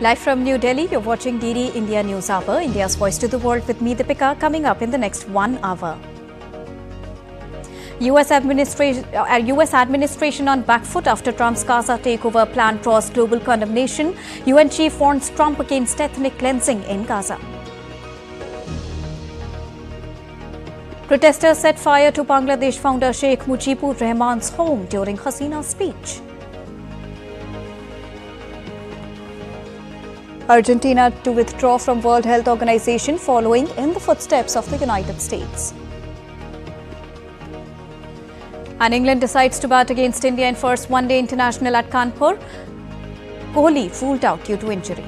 Live from New Delhi, you're watching DD India News Hour, India's voice to the world with me, Deepika, coming up in the next 1 hour. US administration on back foot after Trump's Gaza takeover plan draws global condemnation. UN chief warns Trump against ethnic cleansing in Gaza. Protesters set fire to Bangladesh founder Sheikh Mujibur Rahman's home during Hasina's speech. Argentina to withdraw from World Health Organization following in the footsteps of the United States. And England decides to bat against India in first one-day international at Kanpur. Kohli ruled out due to injury.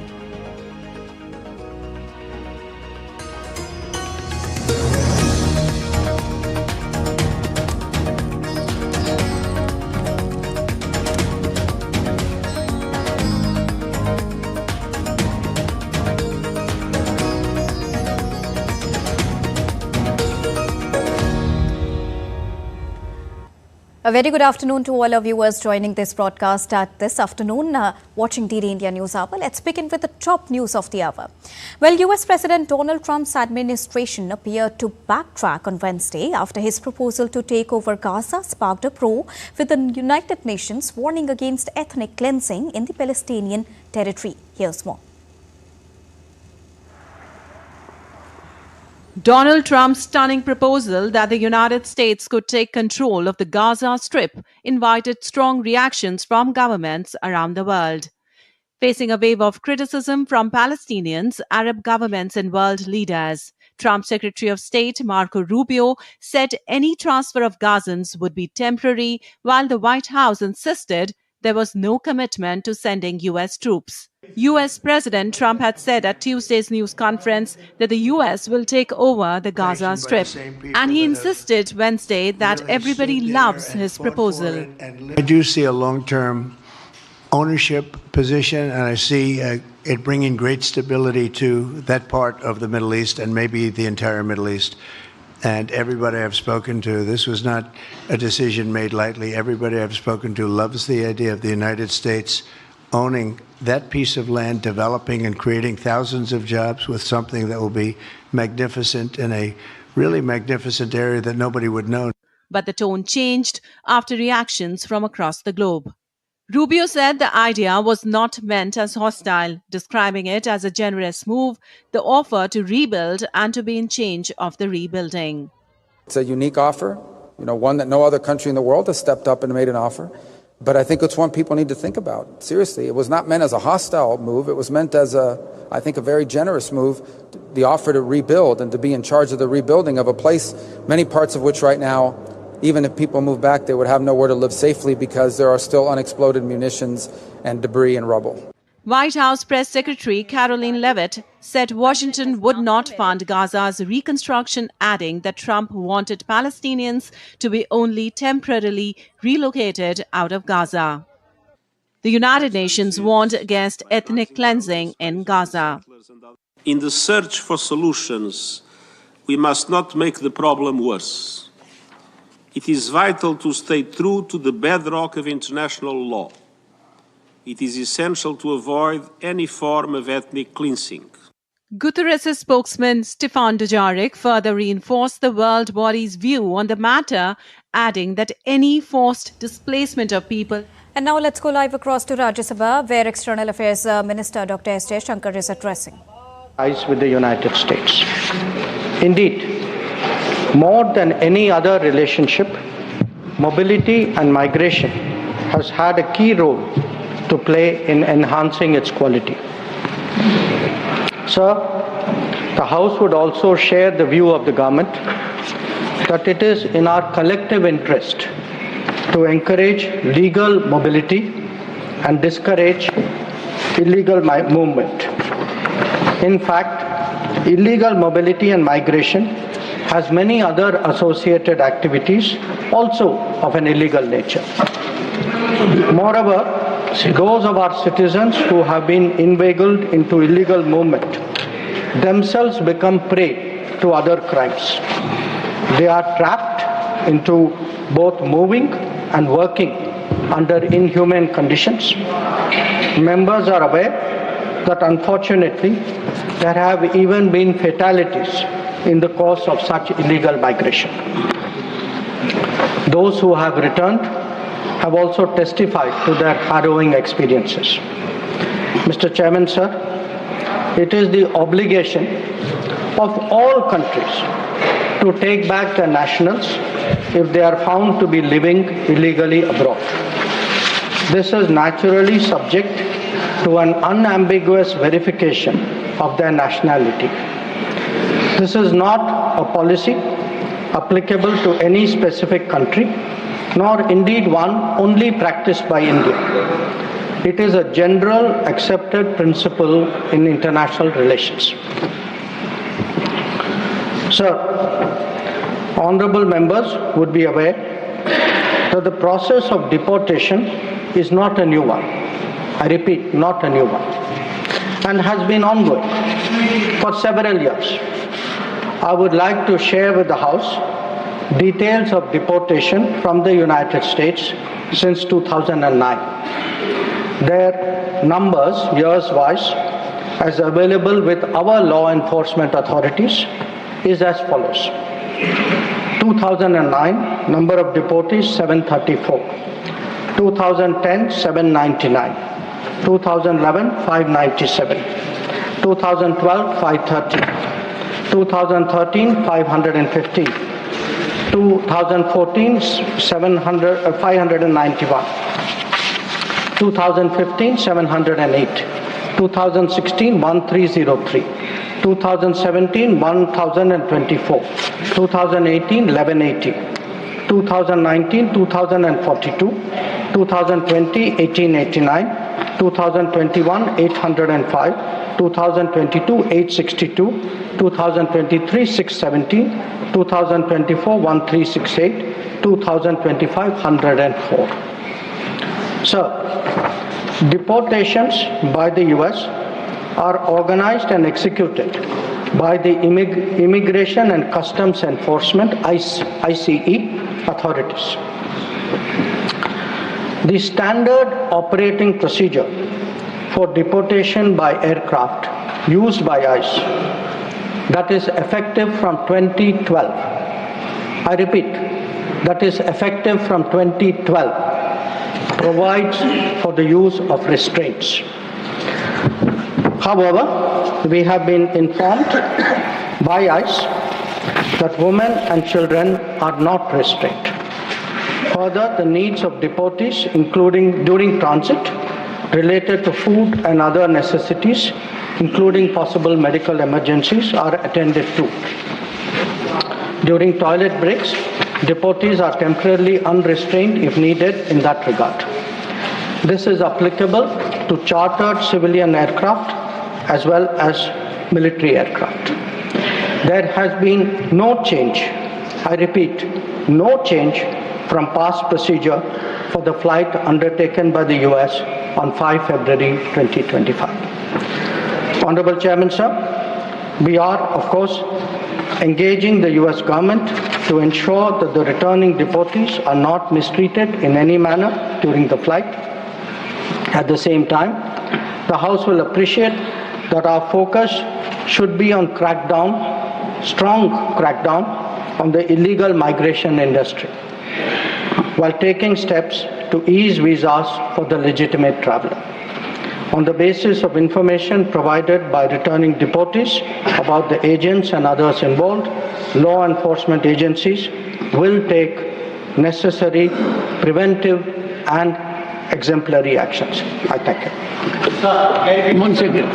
A very good afternoon to all our viewers joining this broadcast at this afternoon, watching DD India News Hour. Let's begin with the top news of the hour. Well, US President Donald Trump's administration appeared to backtrack on Wednesday after his proposal to take over Gaza sparked a row with the United Nations warning against ethnic cleansing in the Palestinian territory. Here's more. Donald Trump's stunning proposal that the United States could take control of the Gaza Strip invited strong reactions from governments around the world. Facing a wave of criticism from Palestinians, Arab governments and world leaders, Trump's Secretary of State Marco Rubio said any transfer of Gazans would be temporary, while the White House insisted there was no commitment to sending U.S. troops. U.S. President Trump had said at Tuesday's news conference that the U.S. will take over the Gaza Strip, and he insisted Wednesday that everybody loves his proposal. I do see a long-term ownership position, and I see it bringing great stability to that part of the Middle East and maybe the entire Middle East. And everybody I've spoken to, this was not a decision made lightly. Everybody I've spoken to loves the idea of the United States owning that piece of land, developing and creating thousands of jobs with something that will be magnificent in a really magnificent area that nobody would know. But the tone changed after reactions from across the globe. Rubio said the idea was not meant as hostile, describing it as a generous move, the offer to rebuild and to be in charge of the rebuilding. It's a unique offer, one that no other country in the world has stepped up and made an offer. But I think it's one people need to think about. Seriously, it was not meant as a hostile move. It was meant as a very generous move, the offer to rebuild and to be in charge of the rebuilding of a place, many parts of which right now, even if people move back, they would have nowhere to live safely because there are still unexploded munitions and debris and rubble. White House Press Secretary Caroline Leavitt said Washington would not fund Gaza's reconstruction, adding that Trump wanted Palestinians to be only temporarily relocated out of Gaza. The United Nations warned against ethnic cleansing in Gaza. In the search for solutions, we must not make the problem worse. It is vital to stay true to the bedrock of international law. It is essential to avoid any form of ethnic cleansing. Guterres' spokesman Stefan Dujarric further reinforced the world body's view on the matter, adding that any forced displacement of people. And now let's go live across to Rajya Sabha, where External Affairs Minister Dr. S. Jaishankar is addressing. Ties with the United States. Indeed, more than any other relationship, mobility and migration has had a key role to play in enhancing its quality. Sir, the House would also share the view of the government that it is in our collective interest to encourage legal mobility and discourage illegal movement. In fact, illegal mobility and migration has many other associated activities also of an illegal nature. Moreover, those of our citizens who have been inveigled into illegal movement themselves become prey to other crimes. They are trapped into both moving and working under inhumane conditions. Members are aware that unfortunately there have even been fatalities in the course of such illegal migration. Those who have returned have also testified to their harrowing experiences. Mr. Chairman, sir, it is the obligation of all countries to take back their nationals if they are found to be living illegally abroad. This is naturally subject to an unambiguous verification of their nationality. This is not a policy applicable to any specific country, nor indeed one only practiced by India. It is a general accepted principle in international relations. Sir, honorable members would be aware that the process of deportation is not a new one. I repeat, not a new one, and has been ongoing for several years. I would like to share with the House details of deportation from the United States since 2009. Their numbers, years-wise, as available with our law enforcement authorities, is as follows. 2009, number of deportees 734. 2010, 799. 2011, 597. 2012, 530. 2013, 515. 2014, 591. 2015, 708. 2016, 1303. 2017, 1024. 2018, 1180. 2019, 2042. 2020, 1889. 2021, 805. 2022, 862. 2023, 617. 2024, 1368. 2025, 104. Sir, deportations by the US are organized and executed by the Immigration and Customs Enforcement ICE authorities. The standard operating procedure for deportation by aircraft used by ICE, that is effective from 2012. I repeat, that is effective from 2012, provides for the use of restraints. However, we have been informed by ICE that women and children are not restrained. Further, the needs of deportees, including during transit, related to food and other necessities, including possible medical emergencies, are attended to. During toilet breaks, deportees are temporarily unrestrained if needed in that regard. This is applicable to chartered civilian aircraft as well as military aircraft. There has been no change, I repeat, no change from past procedure for the flight undertaken by the US on 5 February 2025. Honorable Chairman, sir, we are, of course, engaging the US government to ensure that the returning deportees are not mistreated in any manner during the flight. At the same time, the House will appreciate that our focus should be on strong crackdown on the illegal migration industry, while taking steps to ease visas for the legitimate traveler. On the basis of information provided by returning deportees about the agents and others involved, law enforcement agencies will take necessary preventive and exemplary actions. I thank you. Sir, one second.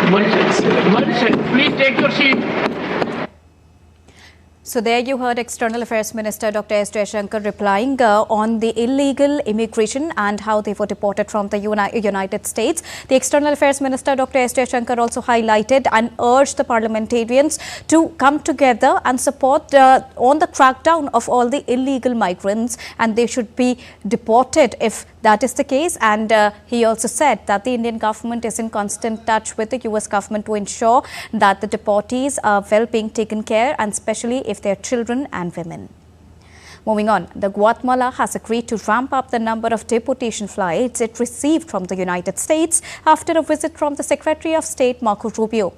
Please take your seat. So there you heard External Affairs Minister Dr. S. Jaishankar replying on the illegal immigration and how they were deported from the United States. The External Affairs Minister Dr. S. Jaishankar also highlighted and urged the parliamentarians to come together and support on the crackdown of all the illegal migrants, and they should be deported if that is the case. And he also said that the Indian government is in constant touch with the US government to ensure that the deportees are well being taken care, and especially if they're children and women. Moving on, the Guatemala has agreed to ramp up the number of deportation flights it received from the United States after a visit from the Secretary of State Marco Rubio.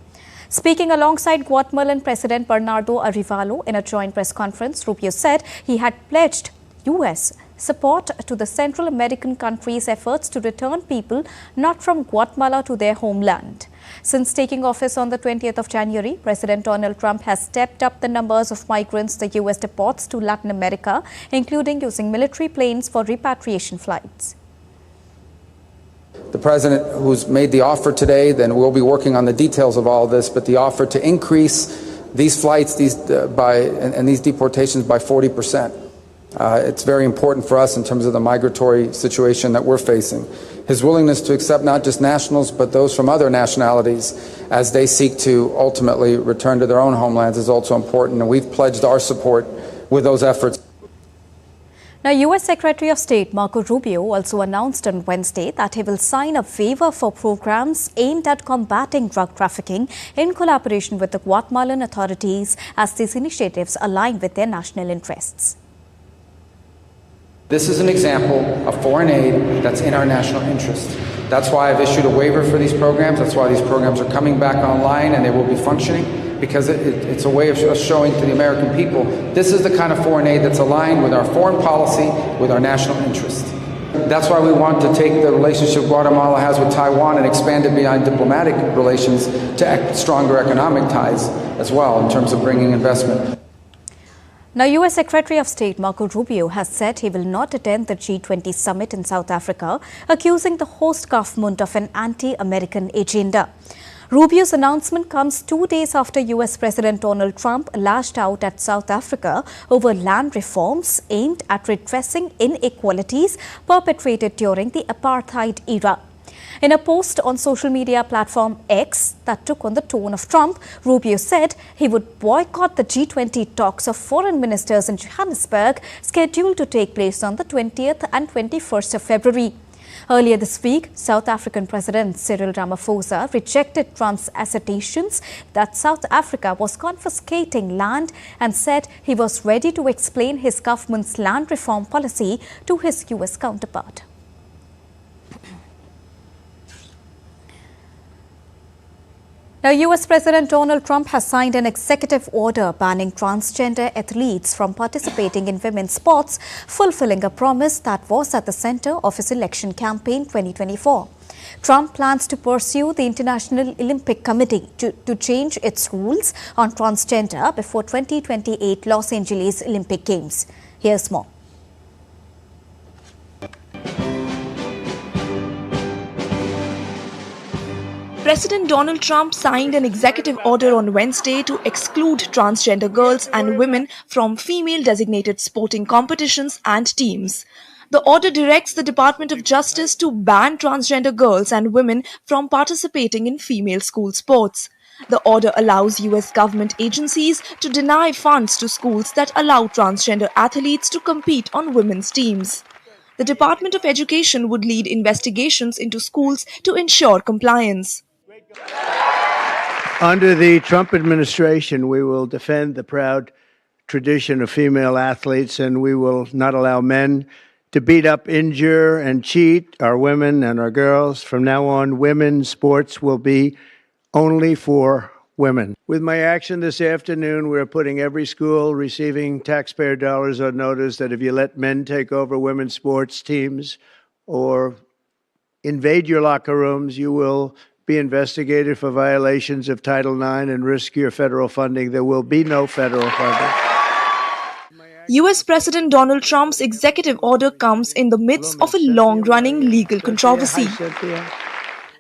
Speaking alongside Guatemalan President Bernardo Arevalo in a joint press conference, Rubio said he had pledged U.S. support to the Central American country's efforts to return people not from Guatemala to their homeland. Since taking office on the 20th of January, President Donald Trump has stepped up the numbers of migrants the U.S. deports to Latin America, including using military planes for repatriation flights. The president, who's made the offer today, then we'll be working on the details of all this, but the offer to increase these flights and these deportations by 40%. It's very important for us in terms of the migratory situation that we're facing. His willingness to accept not just nationals, but those from other nationalities as they seek to ultimately return to their own homelands is also important, and we've pledged our support with those efforts. Now, U.S. Secretary of State Marco Rubio also announced on Wednesday that he will sign a waiver for programs aimed at combating drug trafficking in collaboration with the Guatemalan authorities as these initiatives align with their national interests. This is an example of foreign aid that's in our national interest. That's why I've issued a waiver for these programs. That's why these programs are coming back online and they will be functioning, because it's a way of us showing to the American people this is the kind of foreign aid that's aligned with our foreign policy, with our national interest. That's why we want to take the relationship Guatemala has with Taiwan and expand it beyond diplomatic relations to stronger economic ties as well in terms of bringing investment. Now, U.S. Secretary of State Marco Rubio has said he will not attend the G20 summit in South Africa, accusing the host government of an anti-American agenda. Rubio's announcement comes 2 days after U.S. President Donald Trump lashed out at South Africa over land reforms aimed at redressing inequalities perpetrated during the apartheid era. In a post on social media platform X that took on the tone of Trump, Rubio said he would boycott the G20 talks of foreign ministers in Johannesburg scheduled to take place on the 20th and 21st of February. Earlier this week, South African President Cyril Ramaphosa rejected Trump's assertions that South Africa was confiscating land and said he was ready to explain his government's land reform policy to his U.S. counterpart. Now, U.S. President Donald Trump has signed an executive order banning transgender athletes from participating in women's sports, fulfilling a promise that was at the center of his election campaign 2024. Trump plans to pursue the International Olympic Committee to change its rules on transgender before 2028 Los Angeles Olympic Games. Here's more. President Donald Trump signed an executive order on Wednesday to exclude transgender girls and women from female-designated sporting competitions and teams. The order directs the Department of Justice to ban transgender girls and women from participating in female school sports. The order allows U.S. government agencies to deny funds to schools that allow transgender athletes to compete on women's teams. The Department of Education would lead investigations into schools to ensure compliance. Under the Trump administration, we will defend the proud tradition of female athletes, and we will not allow men to beat up, injure, and cheat our women and our girls. From now on, women's sports will be only for women. With my action this afternoon, we're putting every school receiving taxpayer dollars on notice that if you let men take over women's sports teams or invade your locker rooms, you will be investigated for violations of Title IX and risk your federal funding. There will be no federal funding. U.S. President Donald Trump's executive order comes in the midst of a long-running legal controversy.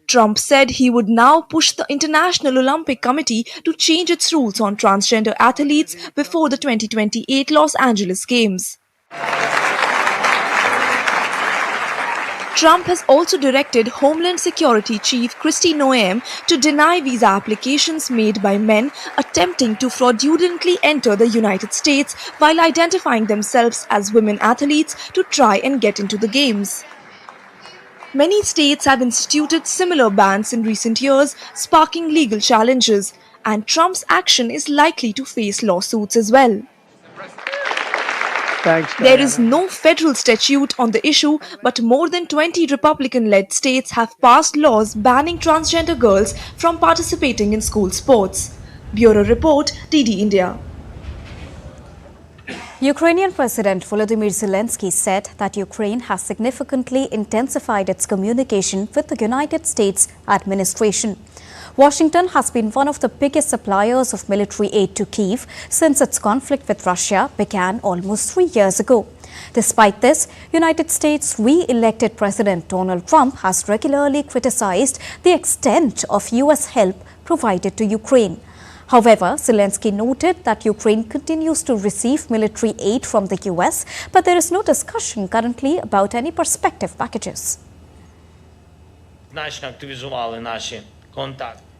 Trump said he would now push the International Olympic Committee to change its rules on transgender athletes before the 2028 Los Angeles Games. Trump has also directed Homeland Security Chief Kristi Noem to deny visa applications made by men attempting to fraudulently enter the United States while identifying themselves as women athletes to try and get into the Games. Many states have instituted similar bans in recent years, sparking legal challenges, and Trump's action is likely to face lawsuits as well. Thanks, There Diana. is no federal statute on the issue, but more than 20 Republican-led states have passed laws banning transgender girls from participating in school sports. Bureau Report, DD India. Ukrainian President Volodymyr Zelensky said that Ukraine has significantly intensified its communication with the United States administration. Washington has been one of the biggest suppliers of military aid to Kyiv since its conflict with Russia began almost 3 years ago. Despite this, United States re-elected President Donald Trump has regularly criticized the extent of U.S. help provided to Ukraine. However, Zelensky noted that Ukraine continues to receive military aid from the U.S., but there is no discussion currently about any prospective packages.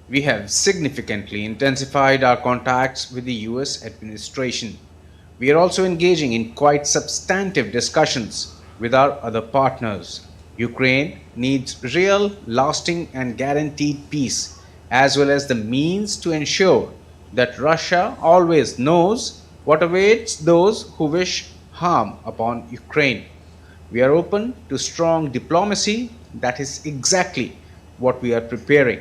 We have significantly intensified our contacts with the US administration. We are also engaging in quite substantive discussions with our other partners. Ukraine needs real, lasting and guaranteed peace, as well as the means to ensure that Russia always knows what awaits those who wish harm upon Ukraine. We are open to strong diplomacy. That is exactly what we are preparing.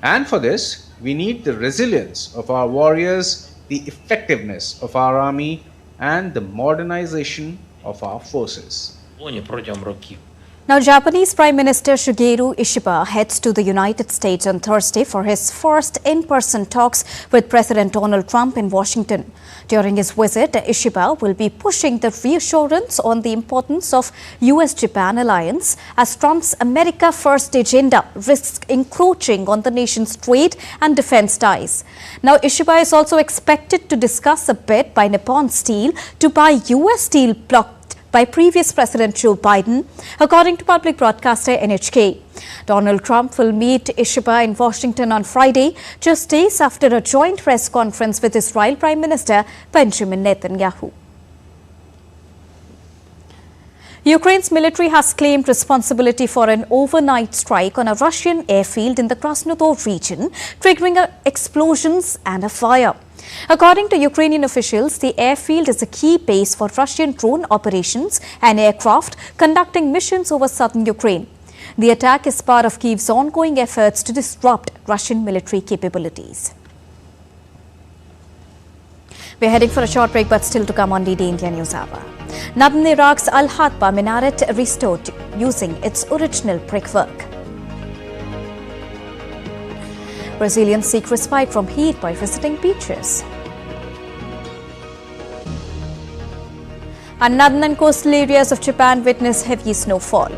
And for this, we need the resilience of our warriors, the effectiveness of our army, and the modernization of our forces. Now, Japanese Prime Minister Shigeru Ishiba heads to the United States on Thursday for his first in-person talks with President Donald Trump in Washington. During his visit, Ishiba will be pushing the reassurance on the importance of US-Japan alliance as Trump's America First agenda risks encroaching on the nation's trade and defense ties. Now, Ishiba is also expected to discuss a bid by Nippon Steel to buy US steel blocked by previous President Joe Biden, according to public broadcaster NHK. Donald Trump will meet Ishiba in Washington on Friday, just days after a joint press conference with Israel Prime Minister Benjamin Netanyahu. Ukraine's military has claimed responsibility for an overnight strike on a Russian airfield in the Krasnodar region, triggering explosions and a fire. According to Ukrainian officials, the airfield is a key base for Russian drone operations and aircraft conducting missions over southern Ukraine. The attack is part of Kyiv's ongoing efforts to disrupt Russian military capabilities. We're heading for a short break, but still to come on DD India News Hour. Northern Iraq's Al-Hatba minaret restored using its original brickwork. Brazilians seek respite from heat by visiting beaches. And northern and coastal areas of Japan witness heavy snowfall.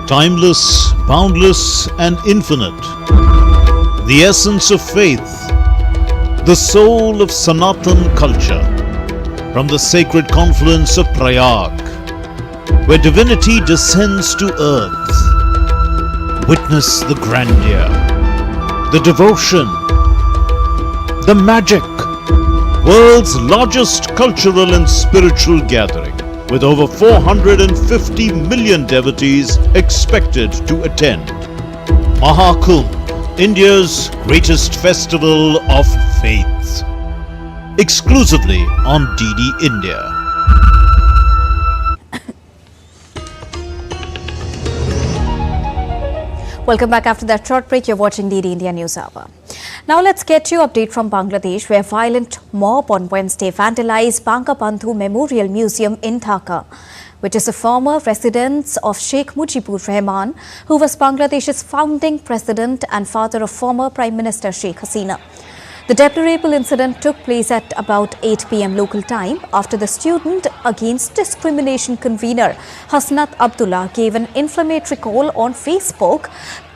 Timeless, boundless, and infinite. The essence of faith. The soul of Sanatan culture, from the sacred confluence of Prayag, where divinity descends to earth. Witness the grandeur, the devotion, the magic, world's largest cultural and spiritual gathering, with over 450 million devotees expected to attend. Mahakumbh, India's greatest festival of faith. Exclusively on DD India. Welcome back after that short break. You're watching DD India News Hour. Now let's get you update from Bangladesh, where violent mob on Wednesday vandalized Bangabandhu Memorial Museum in Dhaka, which is a former residence of Sheikh Mujibur Rahman, who was Bangladesh's founding president and father of former Prime Minister Sheikh Hasina. The deplorable incident took place at about 8 p.m. local time after the Student Against Discrimination convener Hasnat Abdullah gave an inflammatory call on Facebook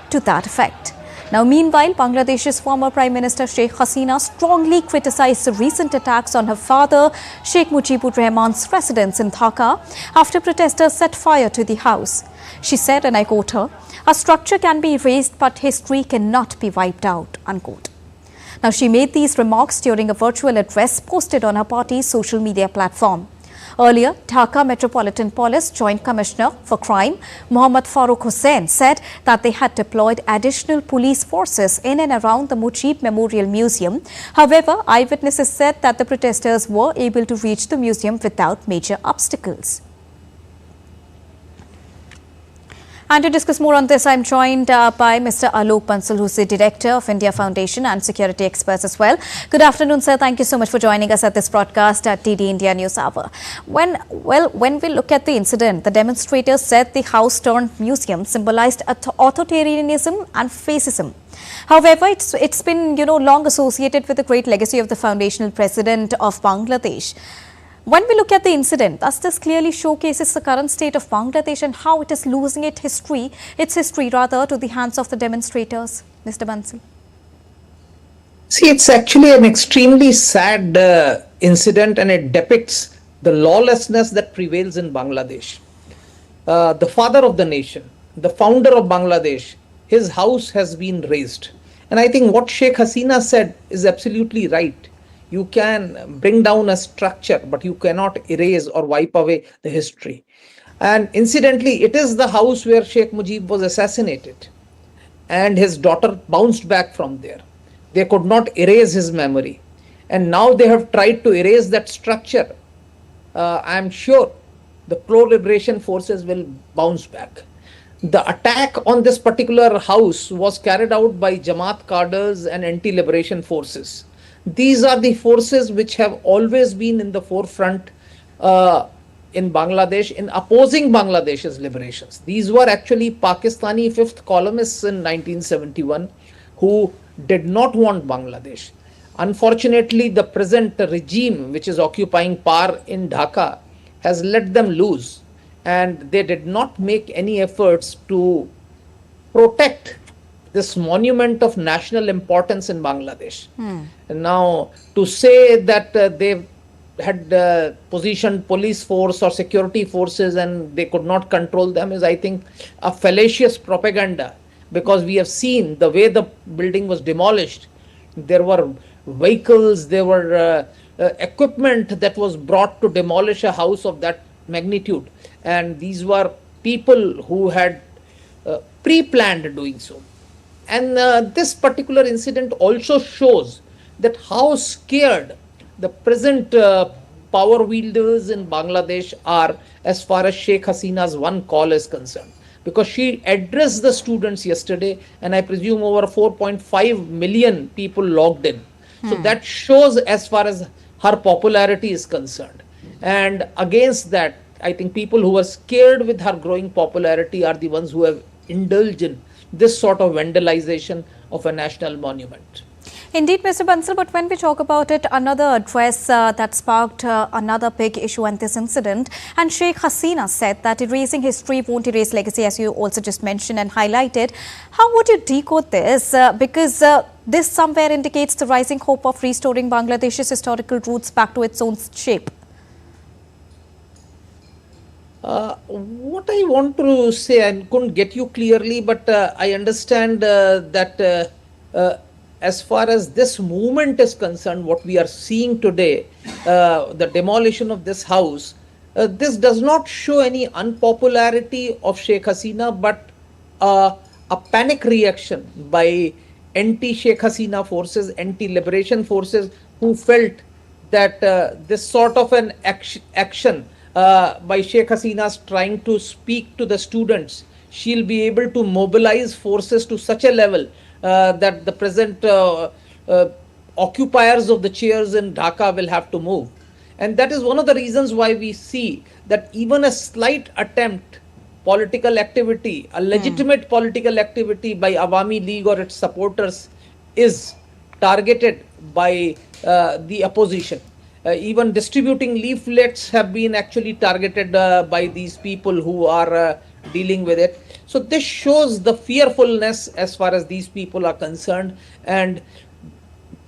to that effect. Now, meanwhile, Bangladesh's former Prime Minister Sheikh Hasina strongly criticized the recent attacks on her father, Sheikh Mujibur Rahman's residence in Dhaka after protesters set fire to the house. She said, and I quote her, "A structure can be erased, but history cannot be wiped out," unquote. Now, she made these remarks during a virtual address posted on her party's social media platform. Earlier, Dhaka Metropolitan Police Joint Commissioner for Crime, Mohammad Farooq Hussain, said that they had deployed additional police forces in and around the Mujib Memorial Museum. However, eyewitnesses said that the protesters were able to reach the museum without major obstacles. And to discuss more on this, I'm joined by Mr. Alok Bansal, who's the Director of India Foundation and security experts as well. Good afternoon, sir. Thank you so much for joining us at this broadcast at DD India News Hour. When we look at the incident, the demonstrators said the house-turned-museum symbolized authoritarianism and fascism. However, it's been long associated with the great legacy of the foundational president of Bangladesh. When we look at the incident, thus this clearly showcases the current state of Bangladesh and how it is losing its history to the hands of the demonstrators. Mr. Bansal. See, it's actually an extremely sad incident, and it depicts the lawlessness that prevails in Bangladesh. The father of the nation, the founder of Bangladesh, his house has been razed. And I think what Sheikh Hasina said is absolutely right. You can bring down a structure, but you cannot erase or wipe away the history. And incidentally, it is the house where Sheikh Mujib was assassinated, and his daughter bounced back from there. They could not erase his memory. And now they have tried to erase that structure. I'm sure the pro-liberation forces will bounce back. The attack on this particular house was carried out by Jamaat cadres and anti-liberation forces. These are the forces which have always been in the forefront in Bangladesh in opposing Bangladesh's liberations. These were actually Pakistani fifth columnists in 1971 who did not want Bangladesh. Unfortunately, the present regime which is occupying power in Dhaka has let them loose, and they did not make any efforts to protect this monument of national importance in Bangladesh. And now, to say that they had positioned police force or security forces and they could not control them is, I think, a fallacious propaganda, because we have seen the way the building was demolished. There were vehicles, there were equipment that was brought to demolish a house of that magnitude. And these were people who had pre-planned doing so. And this particular incident also shows that how scared the present power wielders in Bangladesh are as far as Sheikh Hasina's one call is concerned. Because she addressed the students yesterday, and I presume over 4.5 million people logged in. So that shows as far as her popularity is concerned. And against that, I think people who are scared with her growing popularity are the ones who have indulged in this sort of vandalization of a national monument. Indeed, Mr. Bansal, but when we talk about it, another address that sparked another big issue in this incident, and Sheikh Hasina said that erasing history won't erase legacy, as you also just mentioned and highlighted. How would you decode this? Because this somewhere indicates the rising hope of restoring Bangladesh's historical roots back to its own shape. What I want to say, I couldn't get you clearly, but I understand that as far as this movement is concerned, what we are seeing today, the demolition of this house, this does not show any unpopularity of Sheikh Hasina, but a panic reaction by anti-Sheikh Hasina forces, anti-liberation forces, who felt that this sort of an action by Sheikh Hasina's trying to speak to the students, she'll be able to mobilize forces to such a level that the present occupiers of the chairs in Dhaka will have to move. And that is one of the reasons why we see that even a slight attempt, political activity, a legitimate political activity by Awami League or its supporters is targeted by the opposition. Even distributing leaflets have been actually targeted by these people who are dealing with it. So this shows the fearfulness as far as these people are concerned, and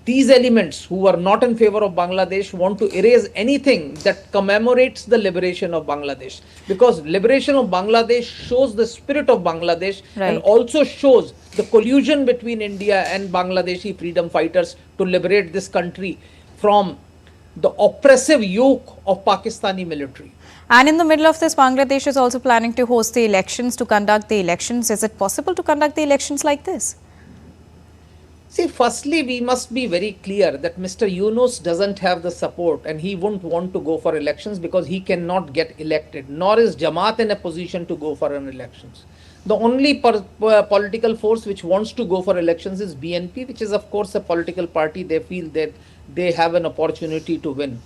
these elements who are not in favor of Bangladesh want to erase anything that commemorates the liberation of Bangladesh, because liberation of Bangladesh shows the spirit of Bangladesh, and also shows the collusion between India and Bangladeshi freedom fighters to liberate this country from the oppressive yoke of Pakistani military. And in the middle of this, Bangladesh is also planning to host the elections, to conduct the elections. Is it possible to conduct the elections like this? See, firstly, we must be very clear that Mr. Yunus doesn't have the support and he won't want to go for elections because he cannot get elected, nor is Jamaat in a position to go for an elections. The only political force which wants to go for elections is BNP, which is of course a political party. They feel that they have an opportunity to win.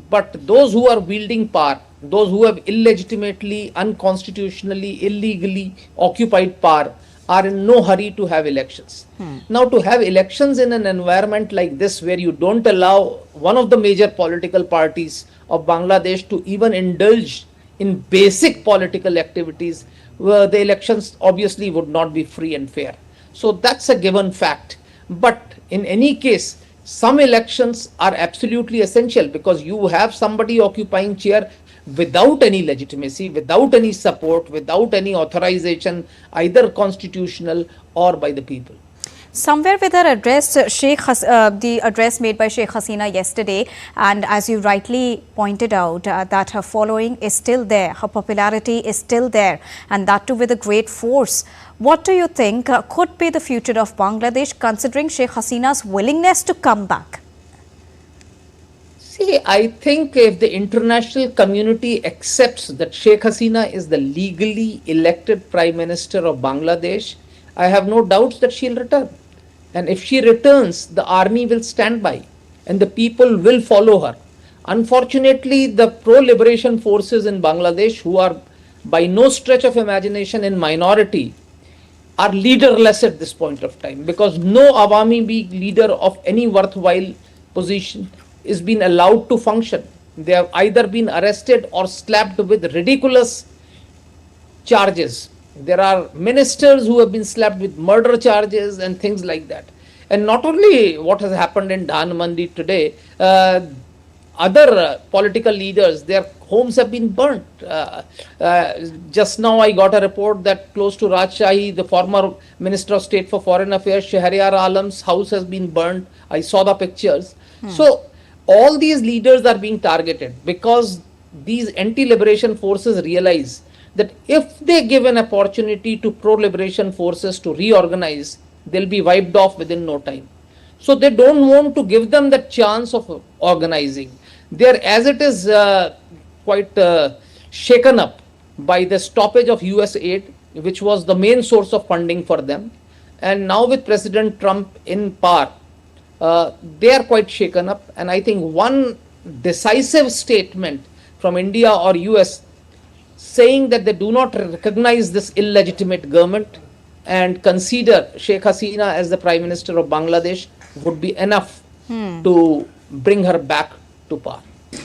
But those who are wielding power, those who have illegitimately, unconstitutionally, illegally occupied power, are in no hurry to have elections. Now, to have elections in an environment like this, where you don't allow one of the major political parties of Bangladesh to even indulge in basic political activities, the elections obviously would not be free and fair. So that's a given fact. But in any case, some elections are absolutely essential because you have somebody occupying chair without any legitimacy, without any support, without any authorization, either constitutional or by the people. Somewhere with her address, the address made by Sheikh Hasina yesterday, and as you rightly pointed out, that her following is still there, her popularity is still there, and that too with a great force. What do you think could be the future of Bangladesh, considering Sheikh Hasina's willingness to come back? See, I think if the international community accepts that Sheikh Hasina is the legally elected Prime Minister of Bangladesh, I have no doubts that she'll return. And if she returns, the army will stand by and the people will follow her. Unfortunately, the pro-liberation forces in Bangladesh, who are by no stretch of imagination in minority, are leaderless at this point of time because no Awami leader of any worthwhile position is being allowed to function. They have either been arrested or slapped with ridiculous charges. There are ministers who have been slapped with murder charges and things like that. And not only what has happened in Dhanmandi today, other political leaders, their homes have been burnt. Just now I got a report that close to Rajshahi, the former Minister of State for Foreign Affairs, Shahryar Alam's house has been burnt. I saw the pictures. So all these leaders are being targeted because these anti-liberation forces realize that if they give an opportunity to pro-liberation forces to reorganize, they'll be wiped off within no time. So they don't want to give them the chance of organizing. They're, as it is, quite shaken up by the stoppage of US aid, which was the main source of funding for them. And now with President Trump in power, they are quite shaken up. And I think one decisive statement from India or US saying that they do not recognize this illegitimate government and consider Sheikh Hasina as the Prime Minister of Bangladesh would be enough to bring her back to power.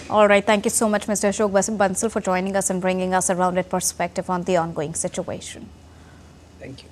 All right. Thank you so much, Mr. Ashok Bansal, for joining us and bringing us a rounded perspective on the ongoing situation. Thank you.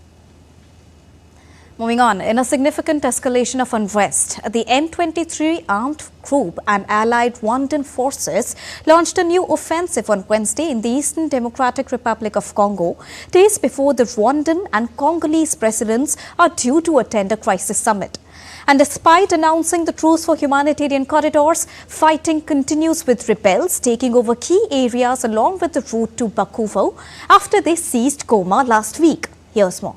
Moving on, in a significant escalation of unrest, the M23 armed group and allied Rwandan forces launched a new offensive on Wednesday in the Eastern Democratic Republic of Congo, days before the Rwandan and Congolese presidents are due to attend a crisis summit. And despite announcing the truce for humanitarian corridors, fighting continues with rebels taking over key areas along with the route to Bukavu after they seized Goma last week. Here's more.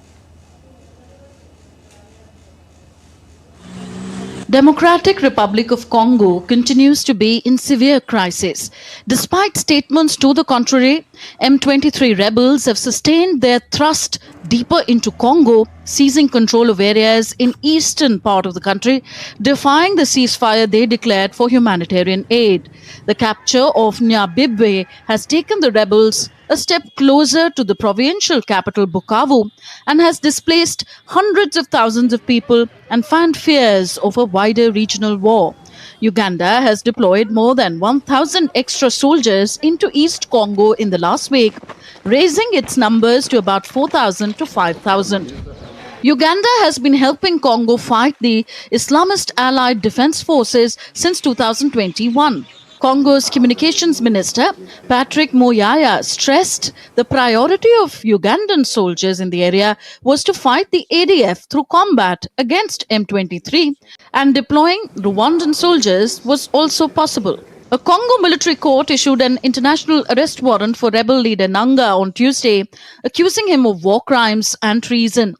Democratic Republic of Congo continues to be in severe crisis. Despite statements to the contrary, M23 rebels have sustained their thrust deeper into Congo, seizing control of areas in eastern part of the country, defying the ceasefire they declared for humanitarian aid. The capture of Nyabibwe has taken the rebels a step closer to the provincial capital Bukavu and has displaced hundreds of thousands of people and fanned fears of a wider regional war. Uganda has deployed more than 1,000 extra soldiers into East Congo in the last week, raising its numbers to about 4,000 to 5,000. Uganda has been helping Congo fight the Islamist allied defense forces since 2021. Congo's communications minister, Patrick Moyaya, stressed the priority of Ugandan soldiers in the area was to fight the ADF through combat against M23, and deploying Rwandan soldiers was also possible. A Congo military court issued an international arrest warrant for rebel leader Nanga on Tuesday, accusing him of war crimes and treason.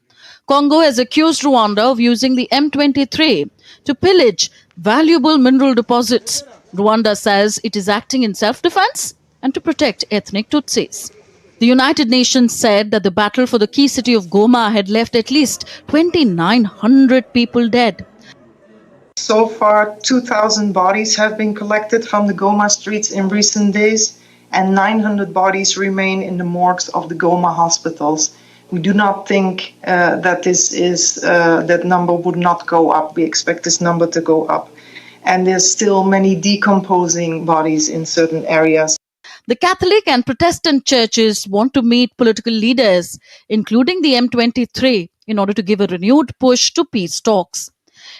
Congo has accused Rwanda of using the M23 to pillage valuable mineral deposits. Rwanda says it is acting in self-defense and to protect ethnic Tutsis. The United Nations said that the battle for the key city of Goma had left at least 2,900 people dead. So far, 2,000 bodies have been collected from the Goma streets in recent days, and 900 bodies remain in the morgues of the Goma hospitals. We do not think that that number would not go up. We expect this number to go up. And there's still many decomposing bodies in certain areas. The Catholic and Protestant churches want to meet political leaders, including the M23, in order to give a renewed push to peace talks.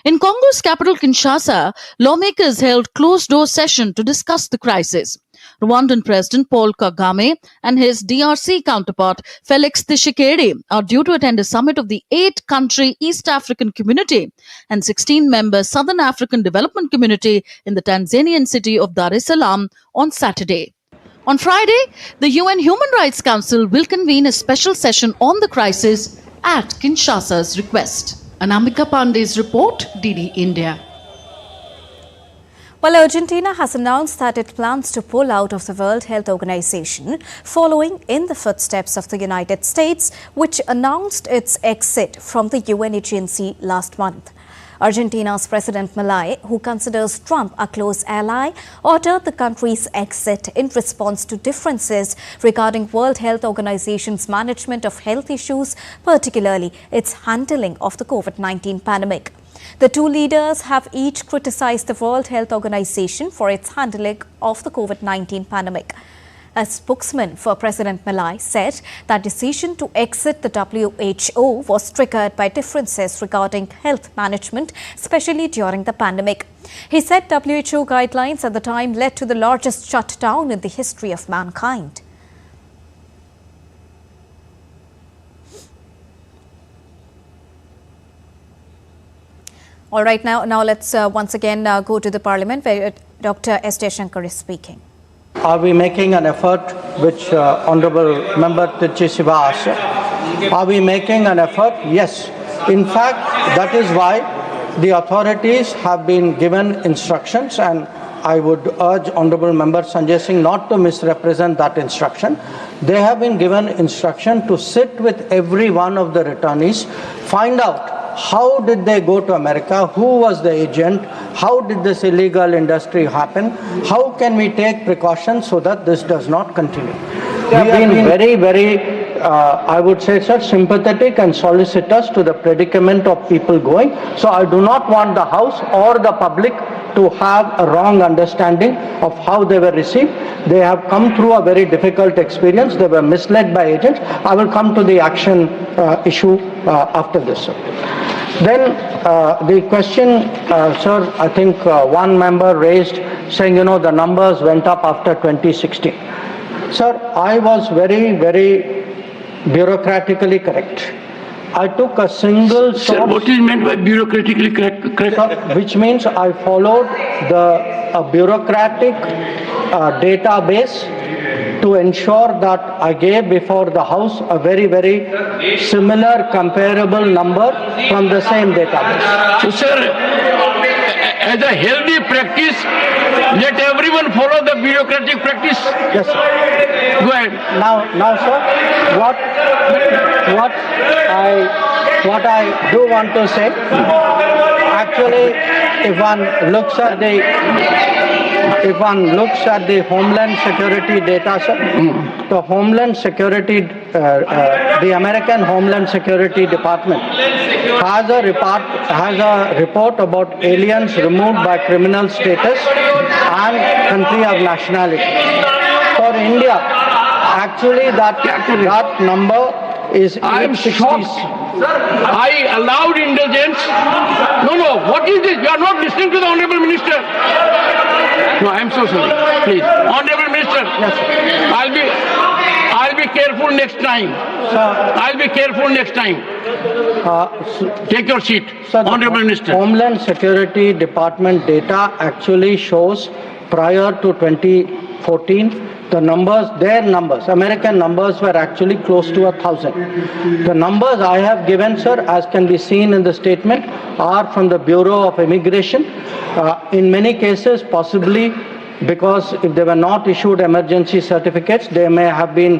In Congo's capital, Kinshasa, lawmakers held closed-door session to discuss the crisis. Rwandan President Paul Kagame and his DRC counterpart Felix Tshisekedi are due to attend a summit of the 8-country East African Community and 16-member Southern African Development Community in the Tanzanian city of Dar es Salaam on Saturday. On Friday, the UN Human Rights Council will convene a special session on the crisis at Kinshasa's request. Anambika Pandey's report, DD India. Well, Argentina has announced that it plans to pull out of the World Health Organization, following in the footsteps of the United States, which announced its exit from the UN agency last month. Argentina's President Milei, who considers Trump a close ally, ordered the country's exit in response to differences regarding World Health Organization's management of health issues, particularly its handling of the COVID-19 pandemic. The two leaders have each criticized the World Health Organization for its handling of the COVID-19 pandemic. A spokesman for President Milei said that decision to exit the WHO was triggered by differences regarding health management, especially during the pandemic. He said WHO guidelines at the time led to the largest shutdown in the history of mankind. All right, now let's once again go to the Parliament where Dr. S. Jaishankar is speaking. Are we making an effort, which Honorable Member Tirchi Siva asked? Are we making an effort? Yes. In fact, that is why the authorities have been given instructions, and I would urge Honorable Member Sanjay Singh not to misrepresent that instruction. They have been given instruction to sit with every one of the returnees, find out how did they go to America, who was the agent, how did this illegal industry happen, how can we take precautions so that this does not continue. We have been very, I would say, sir, sympathetic and solicitous to the predicament of people going. So I do not want the House or the public to have a wrong understanding of how they were received. They have come through a very difficult experience. They were misled by agents. I will come to the action issue after this, sir. Then the question, sir, I think one member raised saying, the numbers went up after 2016. Sir, I was very bureaucratically correct. I took a single source. Sir, what is meant by bureaucratically correct? Sir, which means I followed a bureaucratic database to ensure that I gave before the House a very similar comparable number from the same database. So, sir, as a healthy practice, let everyone follow the bureaucratic practice. Yes, sir. Go ahead. Now, sir, what I do want to say, actually, if one looks at the Homeland Security data, sir, the Homeland Security, the American Homeland Security Department has a report about aliens removed by criminal status and country of nationality. For India, actually that number is 860. I'm shocked. I allowed indulgence. No, what is this? You are not listening to the Honorable Minister. No, I'm so sorry. Please. Honorable Minister, I'll be careful next time. I'll be careful next time. Take your seat, Honorable Minister. Homeland Security Department data actually shows prior to 2014, the numbers, their numbers, American numbers were actually close to 1,000. The numbers I have given, sir, as can be seen in the statement, are from the Bureau of Immigration. In many cases, possibly because if they were not issued emergency certificates, they may have been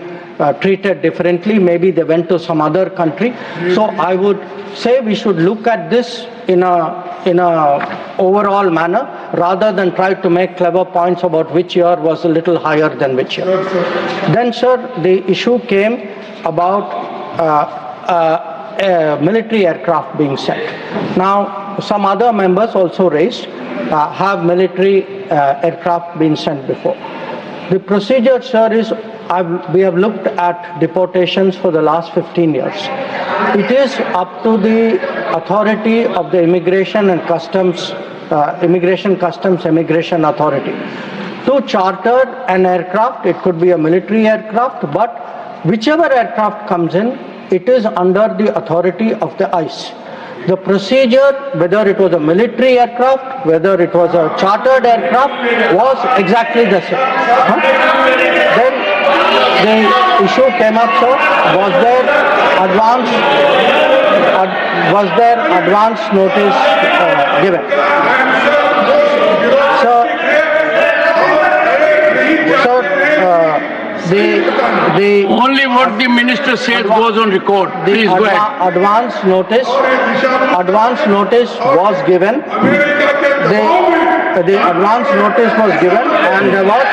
treated differently. Maybe they went to some other country. So I would say we should look at this in a overall manner rather than try to make clever points about which year was a little higher than which year. Then, sir, the issue came about military aircraft being sent. Now, some other members also raised, have military aircraft been sent before. The procedure, sir, is we have looked at deportations for the last 15 years. It is up to the authority of the Immigration Customs Authority to charter an aircraft. It could be a military aircraft, but whichever aircraft comes in, it is under the authority of the ICE. The procedure, whether it was a military aircraft, whether it was a chartered aircraft, was exactly the same. Then the issue came up, sir, was there advance notice given? The only what the minister says goes on record. Please go ahead. Advance notice was given. The advance notice was given, and there was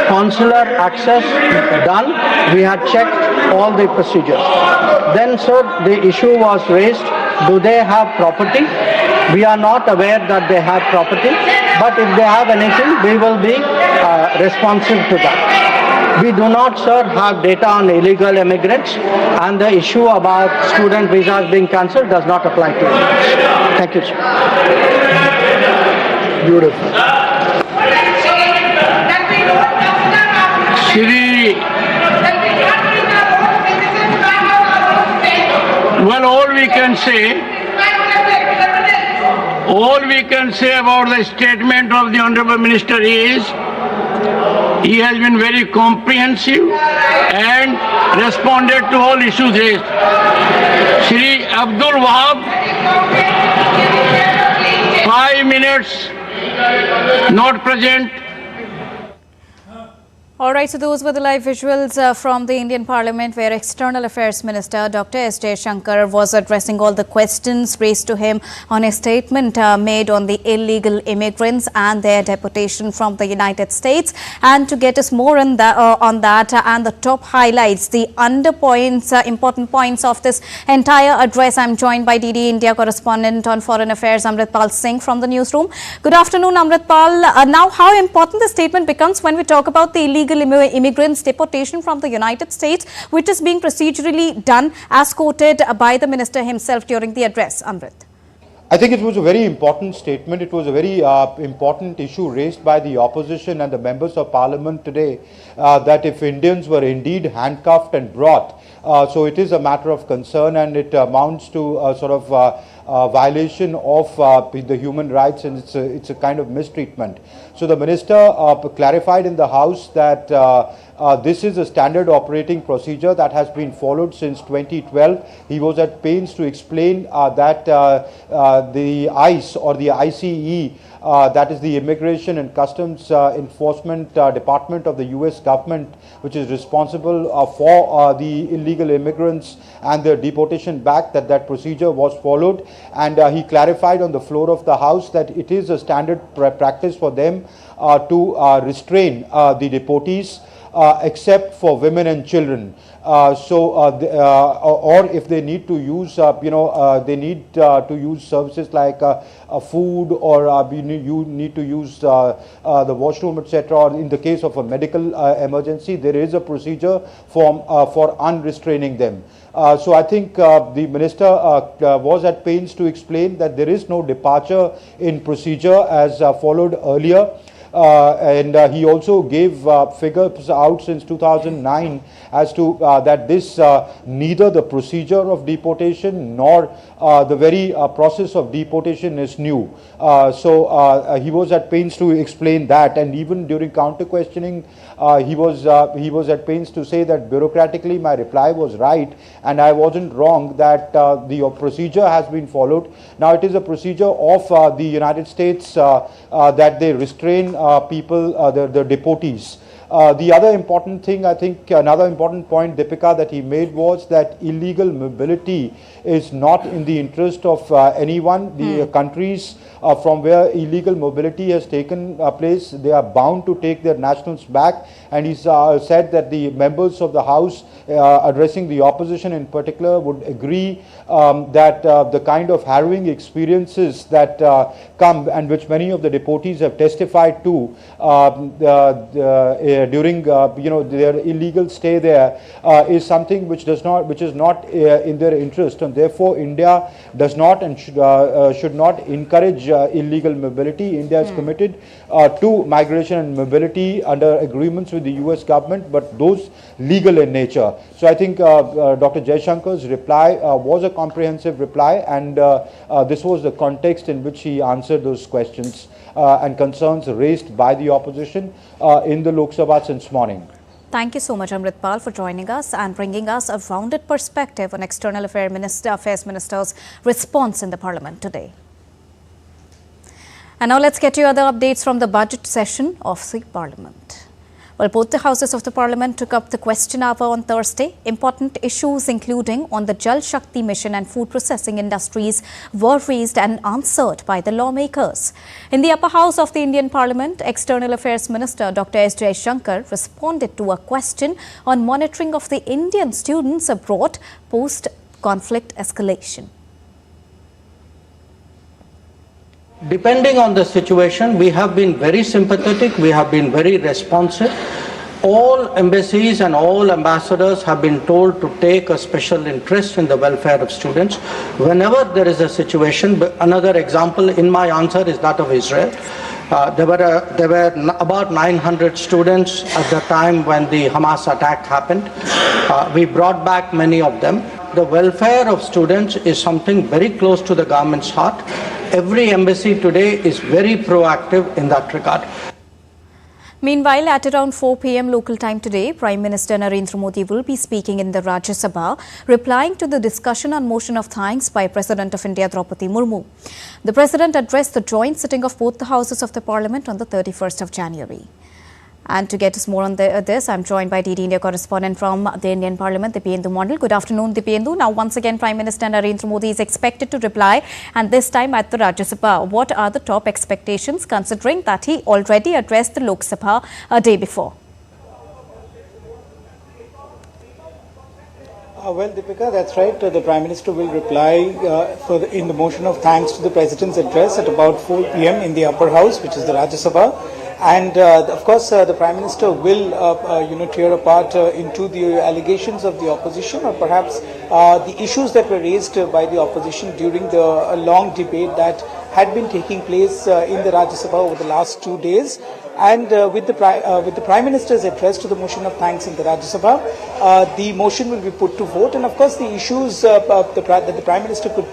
consular access done. We had checked all the procedures. Then, sir, the issue was raised, do they have property? We are not aware that they have property, but if they have anything, we will be responsive to that. We do not, sir, have data on illegal immigrants, and the issue about student visas being cancelled does not apply to immigrants. Thank you, sir. Beautiful. Shri, well, all we can say about the statement of the Honorable Minister is he has been very comprehensive and responded to all issues raised. Shri Abdul Wahab, 5 minutes, not present. All right, so those were the live visuals from the Indian Parliament where External Affairs Minister Dr. S. Jaishankar was addressing all the questions raised to him on a statement made on the illegal immigrants and their deportation from the United States. And to get us more on that and the top highlights, the underpoints, important points of this entire address, I'm joined by DD India correspondent on Foreign Affairs, Amritpal Singh from the newsroom. Good afternoon, Amritpal. Now, how important the statement becomes when we talk about the illegal immigrants deportation from the United States, which is being procedurally done as quoted by the minister himself during the address, Amrit? I think it was a very important statement. It was a very important issue raised by the opposition and the members of parliament today, that if Indians were indeed handcuffed and brought, so it is a matter of concern, and it amounts to a sort of violation of the human rights, and it's a kind of mistreatment. So the minister clarified in the House that this is a standard operating procedure that has been followed since 2012. He was at pains to explain that the ICE or the ICE, that is the Immigration and Customs Enforcement Department of the US government, which is responsible for the illegal immigrants and their deportation back, that procedure was followed. And he clarified on the floor of the House that it is a standard practice for them to restrain the deportees, except for women and children. Or if they need to use, they need to use services like food, or you need to use the washroom, etc. Or in the case of a medical emergency, there is a procedure for unrestraining them. So I think the minister was at pains to explain that there is no departure in procedure as followed earlier. and he also gave figures out since 2009 as to that this neither the procedure of deportation nor the very process of deportation is new. So he was at pains to explain that, and even during counter questioning he was at pains to say that bureaucratically my reply was right and I wasn't wrong, that the procedure has been followed. Now it is a procedure of the United States that they restrain people, the deportees. The other important thing, I think, another important point, Deepika, that he made was that illegal mobility is not in the interest of anyone. The countries from where illegal mobility has taken place, they are bound to take their nationals back. And he said that the members of the House addressing the opposition in particular would agree that the kind of harrowing experiences that come and which many of the deportees have testified to during their illegal stay there is something which is not in their interest, and therefore India does not and should not encourage illegal mobility. India is committed to migration and mobility under agreements with the US government, but those legal in nature. So I think Dr. Jaishankar's reply was a comprehensive reply, and this was the context in which he answered those questions and concerns raised by the opposition in the Lok Sabha since morning. Thank you so much, Amritpal, for joining us and bringing us a rounded perspective on External Affairs Minister's response in the Parliament today. And now let's get you other updates from the budget session of the Parliament. Well, both the houses of the Parliament took up the question hour on Thursday. Important issues including on the Jal Shakti mission and food processing industries were raised and answered by the lawmakers. In the upper house of the Indian Parliament, External Affairs Minister Dr. S. Jaishankar responded to a question on monitoring of the Indian students abroad post-conflict escalation. Depending on the situation, we have been very sympathetic, we have been very responsive. All embassies and all ambassadors have been told to take a special interest in the welfare of students. Whenever there is a situation, another example in my answer is that of Israel. There were about 900 students at the time when the Hamas attack happened. We brought back many of them. The welfare of students is something very close to the government's heart. Every embassy today is very proactive in that regard. Meanwhile, at around 4 p.m. local time today, Prime Minister Narendra Modi will be speaking in the Rajya Sabha, replying to the discussion on motion of thanks by President of India Draupadi Murmu. The President addressed the joint sitting of both the houses of the Parliament on the 31st of January. And to get us more on this, I'm joined by DD India correspondent from the Indian Parliament, Dipendu Mondal. Good afternoon, Dipendu. Now, once again, Prime Minister Narendra Modi is expected to reply, and this time at the Rajya Sabha. What are the top expectations, considering that he already addressed the Lok Sabha a day before? Well, Deepika, that's right. The Prime Minister will reply in the motion of thanks to the President's address at about 4 p.m. in the upper house, which is the Rajya Sabha. And of course, the Prime Minister will, tear apart into the allegations of the opposition, or perhaps the issues that were raised by the opposition during the long debate that had been taking place in the Rajya Sabha over the last 2 days. And with the Prime Minister's address to the motion of thanks in the Rajya Sabha, the motion will be put to vote. And of course, the issues that the Prime Minister could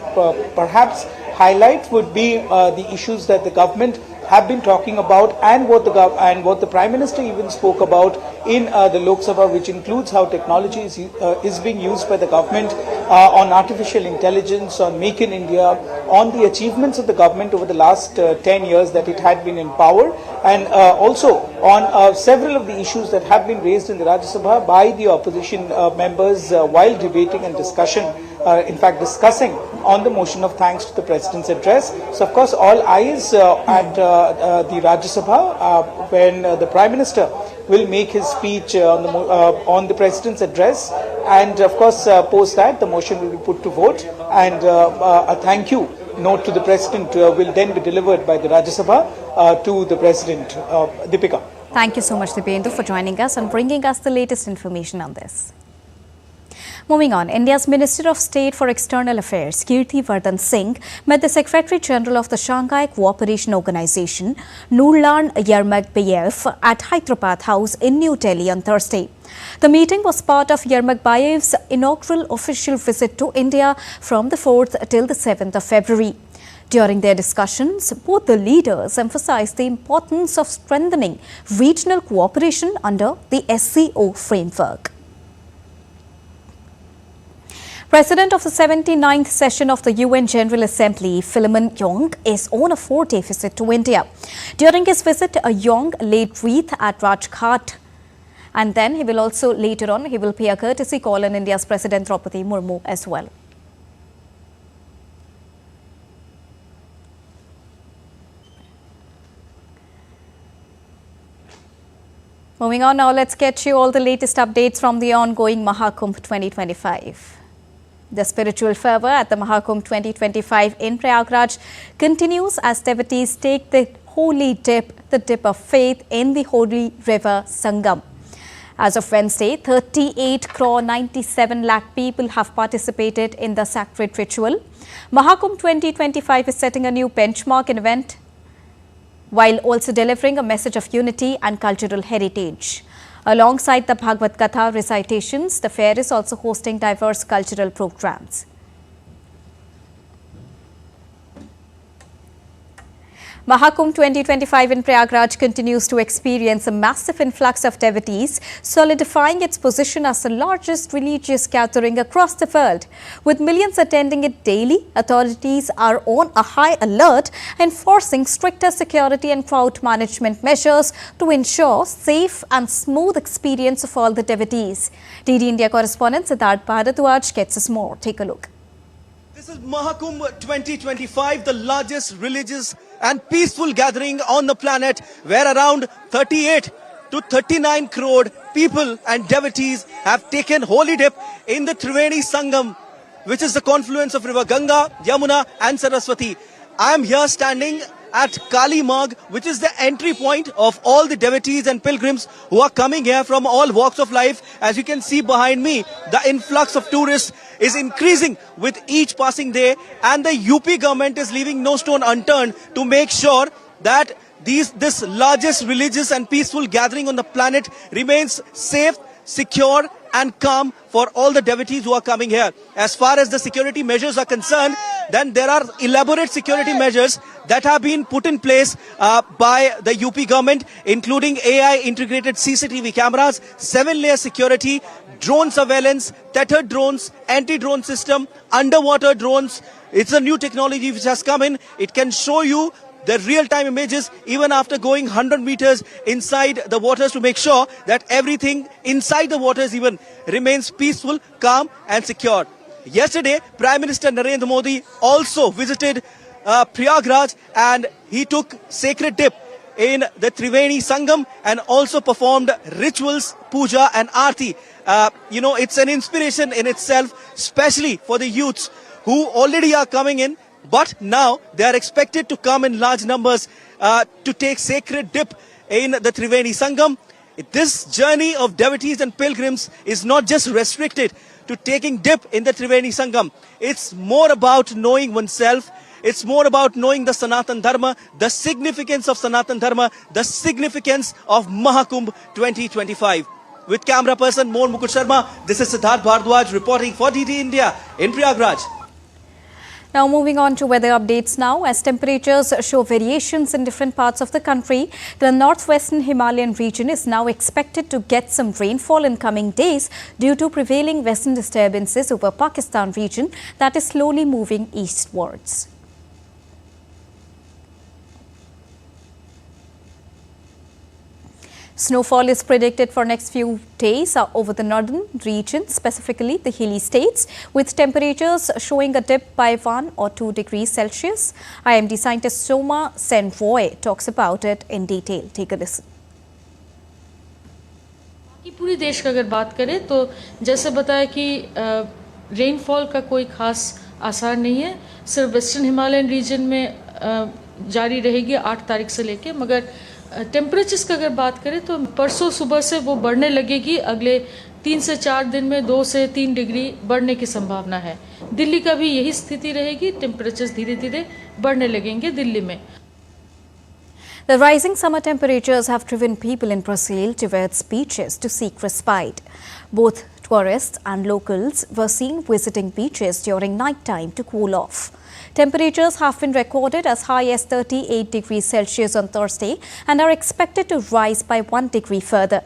perhaps highlight would be the issues that the government have been talking about, and what the Prime Minister even spoke about in the Lok Sabha, which includes how technology is being used by the government on artificial intelligence, on Make in India, on the achievements of the government over the last 10 years that it had been in power, and also on several of the issues that have been raised in the Rajya Sabha by the opposition members while debating and discussing on the motion of thanks to the President's address. So, of course, all eyes at the Rajya Sabha when the Prime Minister will make his speech on the President's address, and of course, post that, the motion will be put to vote, and a thank you note to the President will then be delivered by the Rajya Sabha to the President. Deepika. Thank you so much, Dipendu, for joining us and bringing us the latest information on this. Moving on, India's Minister of State for External Affairs, Kirti Vardhan Singh, met the Secretary General of the Shanghai Cooperation Organization, Nurlan Yermakbayev, at Hyderabad House in New Delhi on Thursday. The meeting was part of Yermakbayev's inaugural official visit to India from the 4th till the 7th of February. During their discussions, both the leaders emphasized the importance of strengthening regional cooperation under the SCO framework. President of the 79th session of the UN General Assembly, Philemon Yong, is on a 4-day visit to India. During his visit, Yong laid wreath at Rajghat, and then he will pay a courtesy call on India's President Draupadi Murmu as well. Moving on now, let's get you all the latest updates from the ongoing Mahakumbh 2025. The spiritual fervour at the Mahakumbh 2025 in Prayagraj continues as devotees take the holy dip, the dip of faith in the holy river Sangam. As of Wednesday, 38 crore 97 lakh people have participated in the sacred ritual. Mahakumbh 2025 is setting a new benchmark in event while also delivering a message of unity and cultural heritage. Alongside the Bhagavad Katha recitations, the fair is also hosting diverse cultural programs. Mahakumbh 2025 in Prayagraj continues to experience a massive influx of devotees, solidifying its position as the largest religious gathering across the world. With millions attending it daily, authorities are on a high alert, enforcing stricter security and crowd management measures to ensure safe and smooth experience of all the devotees. DD India correspondent Prasar Bharati gets us more. Take a look. This is Mahakumbh 2025, the largest religious and peaceful gathering on the planet, where around 38 to 39 crore people and devotees have taken holy dip in the Triveni Sangam, which is the confluence of river Ganga, Yamuna and Saraswati. I am here standing at Kali Marg, which is the entry point of all the devotees and pilgrims who are coming here from all walks of life. As you can see behind me, the influx of tourists is increasing with each passing day, and the UP government is leaving no stone unturned to make sure that this largest religious and peaceful gathering on the planet remains safe, secure and calm for all the devotees who are coming here. As far as the security measures are concerned, then there are elaborate security measures that have been put in place by the UP government, including AI integrated CCTV cameras, 7-layer security, drone surveillance, tethered drones, anti-drone system, underwater drones. It's a new technology which has come in. It can show you the real-time images even after going 100 meters inside the waters to make sure that everything inside the waters even remains peaceful, calm and secure. Yesterday, Prime Minister Narendra Modi also visited Prayagraj, and he took sacred dip in the Triveni Sangam and also performed rituals, puja and aarti. It's an inspiration in itself, especially for the youths who already are coming in, but now they are expected to come in large numbers to take sacred dip in the Triveni Sangam. This journey of devotees and pilgrims is not just restricted to taking dip in the Triveni Sangam. It's more about knowing oneself. It's more about knowing the Sanatan Dharma, the significance of Sanatan Dharma, the significance of Mahakumbh 2025. With camera person Mohan Mukut Sharma, this is Siddharth Bhardwaj reporting for DD India in Prayagraj. Now moving on to weather updates now. As temperatures show variations in different parts of the country, the northwestern Himalayan region is now expected to get some rainfall in coming days due to prevailing western disturbances over Pakistan region that is slowly moving eastwards. Snowfall is predicted for next few days over the northern region, specifically the hilly states, with temperatures showing a dip by 1 or 2 degrees Celsius. IMD scientist Soma Sen Roy talks about it in detail. Take a listen. पूरे देश का अगर बात करें तो जैसे बताया कि रेनफॉल का कोई खास आसार नहीं है, सिर्फ वेस्टर्न हिमालयन रीजन में जारी रहेगी 8 तारीख से लेके, मगर टेम्परेचर्स का अगर बात करें तो परसों सुबह से वो बढ़ने लगेगी अगले 3 से 4 दिन में 2 से 3 डिग्री बढ़ने की संभावना है। दिल्ली का भी यही स्थिति रहेगी, टेम्परेचर्स धीरे धीरे बढ़ने लगेंगे दिल्ली में। The rising summer temperatures have driven people in Brazil towards beaches to seek respite. Both tourists and locals were seen visiting beaches during night time to cool off. Temperatures have been recorded as high as 38 degrees Celsius on Thursday and are expected to rise by 1 degree further.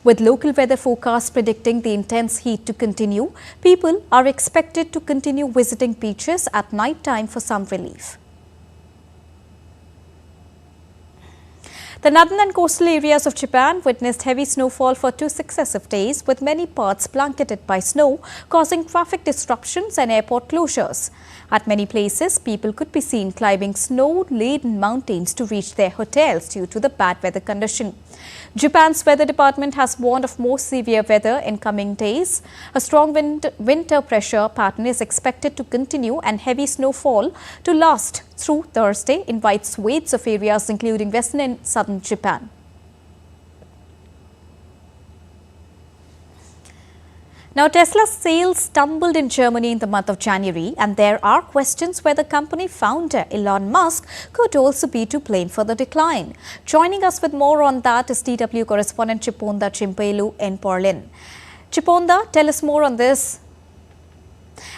With local weather forecasts predicting the intense heat to continue, people are expected to continue visiting beaches at night time for some relief. The northern and coastal areas of Japan witnessed heavy snowfall for 2 successive days, with many parts blanketed by snow, causing traffic disruptions and airport closures. At many places, people could be seen climbing snow-laden mountains to reach their hotels due to the bad weather condition. Japan's weather department has warned of more severe weather in coming days. A strong winter pressure pattern is expected to continue, and heavy snowfall to last through Thursday in wide swathes of areas including western and southern Japan. Now, Tesla's sales stumbled in Germany in the month of January, and there are questions whether company founder Elon Musk could also be to blame for the decline. Joining us with more on that is DW correspondent Chiponda Chimpelu in Berlin. Chiponda, tell us more on this,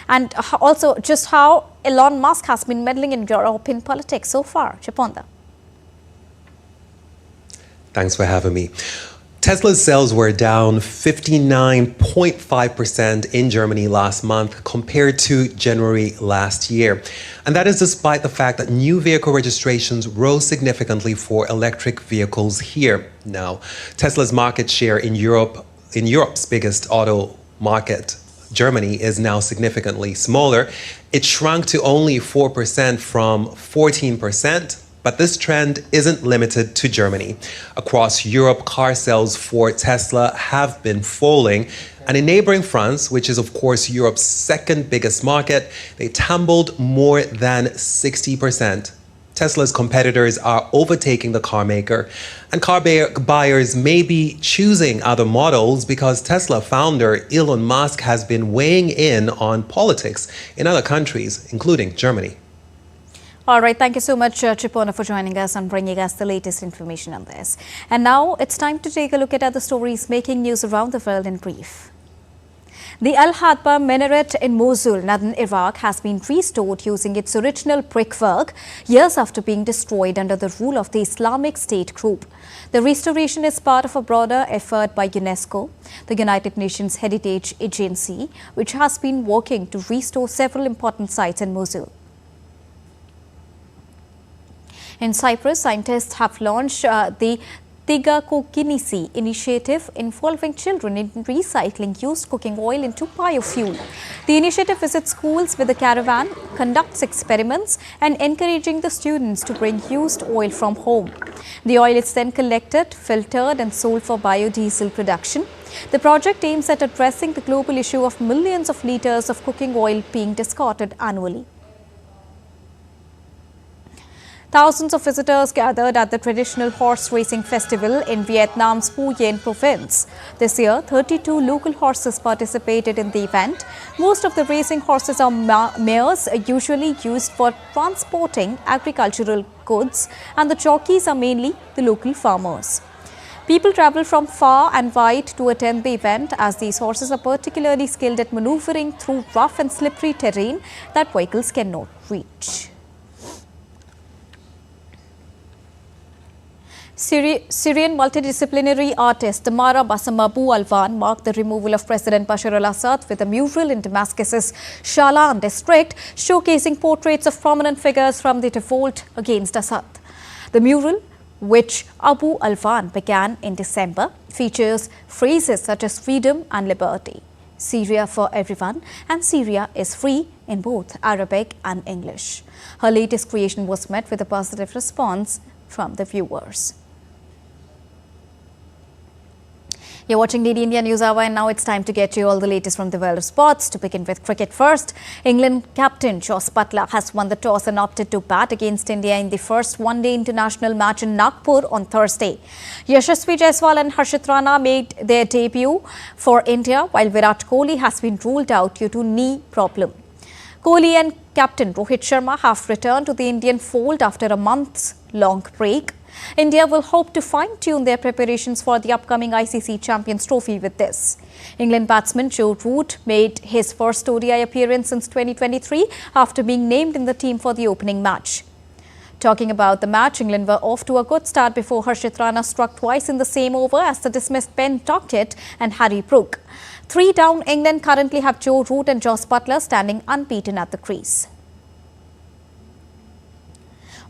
and also just how Elon Musk has been meddling in European politics so far. Chiponda. Thanks for having me. Tesla's sales were down 59.5% in Germany last month compared to January last year. And that is despite the fact that new vehicle registrations rose significantly for electric vehicles here. Now, Tesla's market share in Europe's biggest auto market, Germany, is now significantly smaller. It shrunk to only 4% from 14%. But this trend isn't limited to Germany. Across Europe, car sales for Tesla have been falling. And in neighboring France, which is of course Europe's second biggest market, they tumbled more than 60%. Tesla's competitors are overtaking the car maker, and car buyers may be choosing other models because Tesla founder Elon Musk has been weighing in on politics in other countries, including Germany. All right, thank you so much, Chipona, for joining us and bringing us the latest information on this. And now it's time to take a look at other stories making news around the world in brief. The Al-Hadba minaret in Mosul, northern Iraq, has been restored using its original brickwork years after being destroyed under the rule of the Islamic State group. The restoration is part of a broader effort by UNESCO, the United Nations Heritage Agency, which has been working to restore several important sites in Mosul. In Cyprus, scientists have launched the Tigakokinisi initiative involving children in recycling used cooking oil into biofuel. The initiative visits schools with a caravan, conducts experiments and encouraging the students to bring used oil from home. The oil is then collected, filtered and sold for biodiesel production. The project aims at addressing the global issue of millions of liters of cooking oil being discarded annually. Thousands of visitors gathered at the traditional horse racing festival in Vietnam's Phu Yen province. This year, 32 local horses participated in the event. Most of the racing horses are mares, usually used for transporting agricultural goods, and the jockeys are mainly the local farmers. People travel from far and wide to attend the event, as these horses are particularly skilled at maneuvering through rough and slippery terrain that vehicles cannot reach. Syrian multidisciplinary artist Tamara Bassam Abu Alwan marked the removal of President Bashar al-Assad with a mural in Damascus's Shalan district, showcasing portraits of prominent figures from the revolt against Assad. The mural, which Abu Alwan began in December, features phrases such as freedom and liberty, Syria for everyone, and Syria is free in both Arabic and English. Her latest creation was met with a positive response from the viewers. You're watching DD India News Hour, and now it's time to get you all the latest from the world of sports. To begin with cricket first, England captain Jos Buttler has won the toss and opted to bat against India in the first one-day international match in Nagpur on Thursday. Yashasvi Jaiswal and Harshit Rana made their debut for India, while Virat Kohli has been ruled out due to knee problem. Kohli and captain Rohit Sharma have returned to the Indian fold after a months-long break. India will hope to fine-tune their preparations for the upcoming ICC Champions Trophy with this. England batsman Joe Root made his first ODI appearance since 2023 after being named in the team for the opening match. Talking about the match, England were off to a good start before Harshit Rana struck twice in the same over as the dismissed Ben Tuckett and Harry Brook. 3 down, England currently have Joe Root and Jos Buttler standing unbeaten at the crease.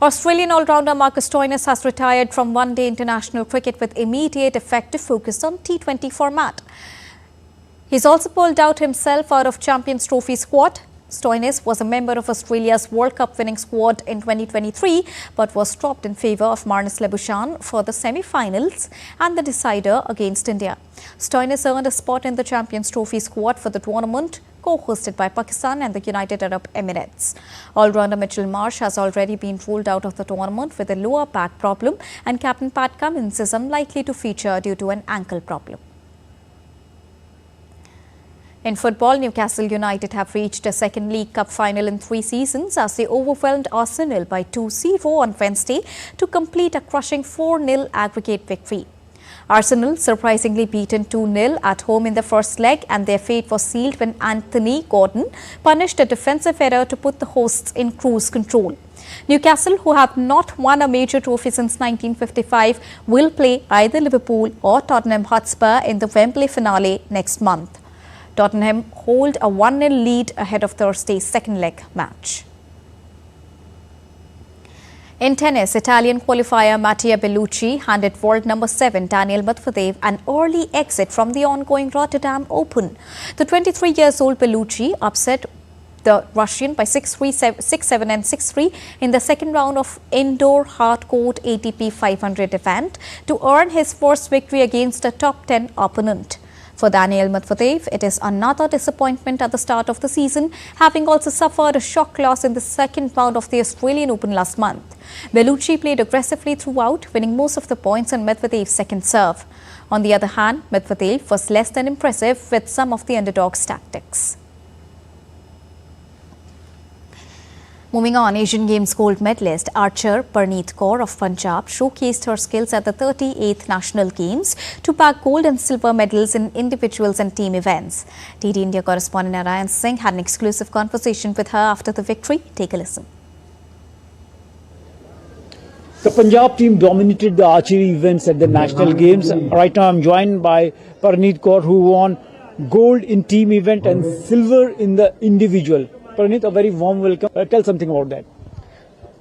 Australian all-rounder Marcus Stoinis has retired from one-day international cricket with immediate effect to focus on T20 format. He's also pulled out himself out of Champions Trophy squad. Stoinis was a member of Australia's World Cup winning squad in 2023 but was dropped in favour of Marnus Labuschagne for the semi-finals and the decider against India. Stoinis earned a spot in the Champions Trophy squad for the tournament, co-hosted by Pakistan and the United Arab Emirates. All-rounder Mitchell Marsh has already been ruled out of the tournament with a lower back problem, and captain Pat Cummins is unlikely to feature due to an ankle problem. In football, Newcastle United have reached a second League Cup final in 3 seasons as they overwhelmed Arsenal by 2-0 on Wednesday to complete a crushing 4-0 aggregate victory. Arsenal surprisingly beaten 2-0 at home in the first leg, and their fate was sealed when Anthony Gordon punished a defensive error to put the hosts in cruise control. Newcastle, who have not won a major trophy since 1955, will play either Liverpool or Tottenham Hotspur in the Wembley finale next month. Tottenham hold a 1-0 lead ahead of Thursday's second leg match. In tennis, Italian qualifier Mattia Bellucci handed world number 7 Daniil Medvedev an early exit from the ongoing Rotterdam Open. The 23-year-old Bellucci upset the Russian by 6-3, 6-7 and 6-3 in the second round of indoor hard-court ATP 500 event to earn his first victory against a top 10 opponent. For Daniil Medvedev, it is another disappointment at the start of the season, having also suffered a shock loss in the second round of the Australian Open last month. Bellucci played aggressively throughout, winning most of the points on Medvedev's second serve. On the other hand, Medvedev was less than impressive with some of the underdog's tactics. Moving on, Asian Games gold medalist archer Parneet Kaur of Punjab showcased her skills at the 38th National Games to bag gold and silver medals in individuals and team events. DD India correspondent Narayan Singh had an exclusive conversation with her after the victory. Take a listen. The Punjab team dominated the archery events at the National Games. Right now I'm joined by Parneet Kaur, who won gold in team event and silver in the individual. Parneet, a very warm welcome. Tell something about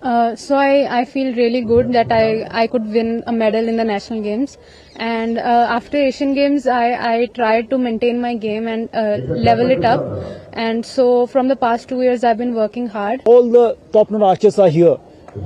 that. So I feel really good that I could win a medal in the National Games, and after Asian Games I tried to maintain my game and level it up, and so from the past 2 years I've been working hard. All the top-notch archers are here,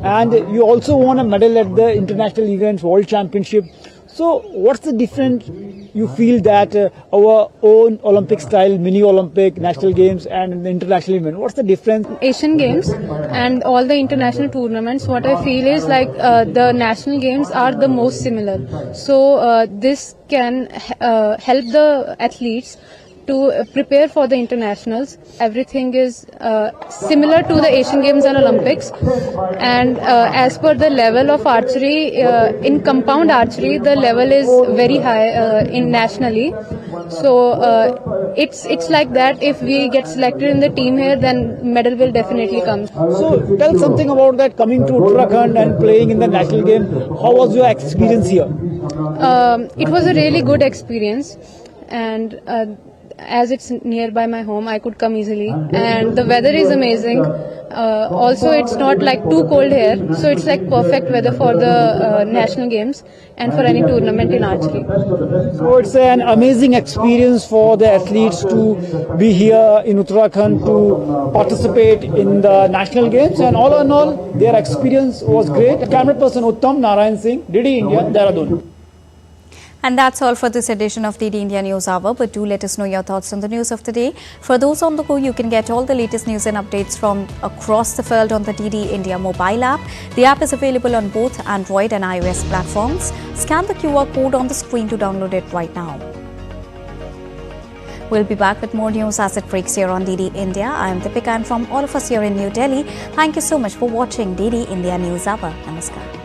and you also won a medal at the international events, World Championship. So what's the difference you feel that our own Olympic style, mini Olympic, National Games and the international event, what's the difference? Asian Games and all the international tournaments, what I feel is like the National Games are the most similar. So this can help the athletes to prepare for the internationals. Everything is similar to the Asian Games and Olympics, and as per the level of archery, in compound archery the level is very high in nationally. So it's like that. If we get selected in the team here, then medal will definitely come. So tell something about that, coming to Uttarakhand and playing in the National Game. How was your experience here? It was a really good experience, and as it's nearby my home, I could come easily, and the weather is amazing. Also, it's not like too cold here, so it's like perfect weather for the National Games and for any tournament in archery. So it's an amazing experience for the athletes to be here in Uttarakhand to participate in the National Games, and all in all, their experience was great. Camera person Uttam, Narayan Singh, DD India, Dehradun. And that's all for this edition of DD India News Hour. But do let us know your thoughts on the news of the day. For those on the go, you can get all the latest news and updates from across the field on the DD India mobile app. The app is available on both Android and iOS platforms. Scan the QR code on the screen to download it right now. We'll be back with more news as it breaks here on DD India. I am Deepika, and from all of us here in New Delhi, thank you so much for watching DD India News Hour. Namaskar.